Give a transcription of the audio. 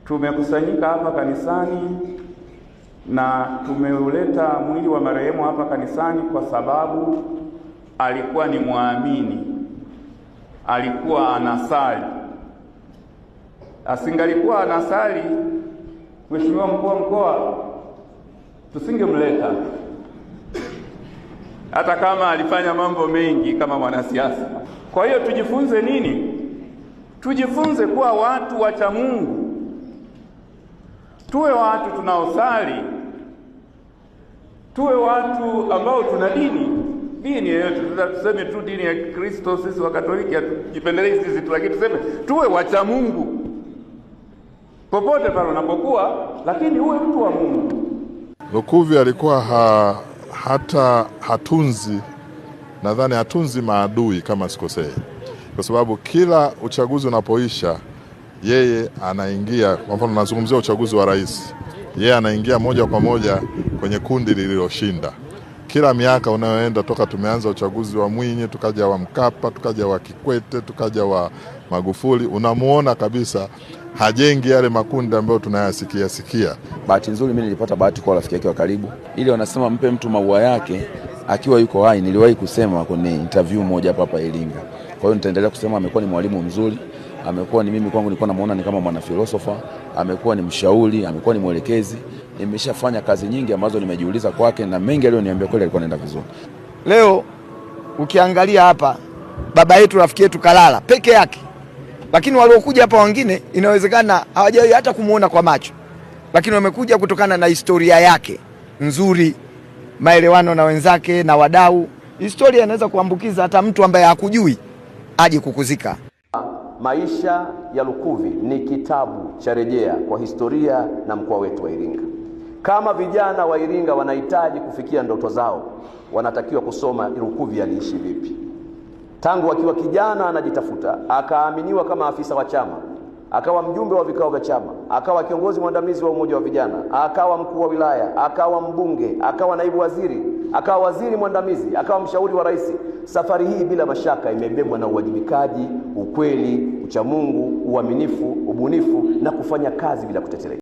Tumekusanyika hapa kanisani na tumeuleta mwili wa marehemu hapa kanisani kwa sababu alikuwa ni muamini, alikuwa anasali. Asingalikuwa anasali, Mheshimiwa Mkuu wa Mkoa, tusingemleta, hata kama alifanya mambo mengi kama mwanasiasa. Kwa hiyo tujifunze nini? Tujifunze kuwa watu wacha Mungu, tuwe watu tunaosali, tuwe watu ambao tuna dini yetu. Tuseme tu dini ya Kristo, sisi wa Katoliki hatujipendelei sisi tu, lakini tuseme tuwe wacha Mungu popote pale unapokuwa, lakini uwe mtu wa Mungu. Lukuvi alikuwa hata hatunzi maadui kama sikosei, kwa sababu kila uchaguzi unapoisha yeye anaingia. Kwa mfano nazungumzia uchaguzi wa rais, yeye anaingia moja kwa moja kwenye kundi lililoshinda. Kila miaka unayoenda, toka tumeanza uchaguzi wa Mwinyi, tukaja wa Mkapa, tukaja wa Kikwete, tukaja wa Magufuli, unamuona kabisa hajengi yale makundi ambayo tunayasikia. Bahati nzuri mimi nilipata bahati kwa rafiki yake wa karibu. Ile wanasema mpe mtu maua yake akiwa yuko hai. Niliwahi kusema kwenye interview moja hapa Iringa. Kwa hiyo nitaendelea kusema amekuwa ni mwalimu mzuri, amekuwa ni, mimi kwangu nilikuwa namuona ni kama mwanafilosofa, amekuwa ni mshauri, amekuwa ni mwelekezi. Nimeshafanya kazi nyingi ambazo nimejiuliza kwake, na mengi aliyoniambia kweli alikuwa anaenda vizuri. Leo ukiangalia hapa, baba yetu rafiki yetu kalala peke yake, lakini waliokuja hapa wengine inawezekana hawajawahi hata kumuona kwa macho, lakini wamekuja kutokana na historia yake nzuri, maelewano na wenzake na wadau. Historia inaweza kuambukiza hata mtu ambaye hakujui aje kukuzika. Maisha ya Lukuvi ni kitabu cha rejea kwa historia na mkoa wetu wa Iringa. Kama vijana wa Iringa wanahitaji kufikia ndoto zao, wanatakiwa kusoma Lukuvi aliishi vipi. Tangu akiwa kijana anajitafuta, akaaminiwa kama afisa wa chama, akawa mjumbe wa vikao vya chama, akawa kiongozi mwandamizi wa umoja wa vijana, akawa mkuu wa wilaya, akawa mbunge, akawa naibu waziri, akawa waziri mwandamizi, akawa mshauri wa rais. Safari hii bila mashaka imebebwa na uwajibikaji, ukweli, uchamungu, uaminifu, ubunifu na kufanya kazi bila kutetereka.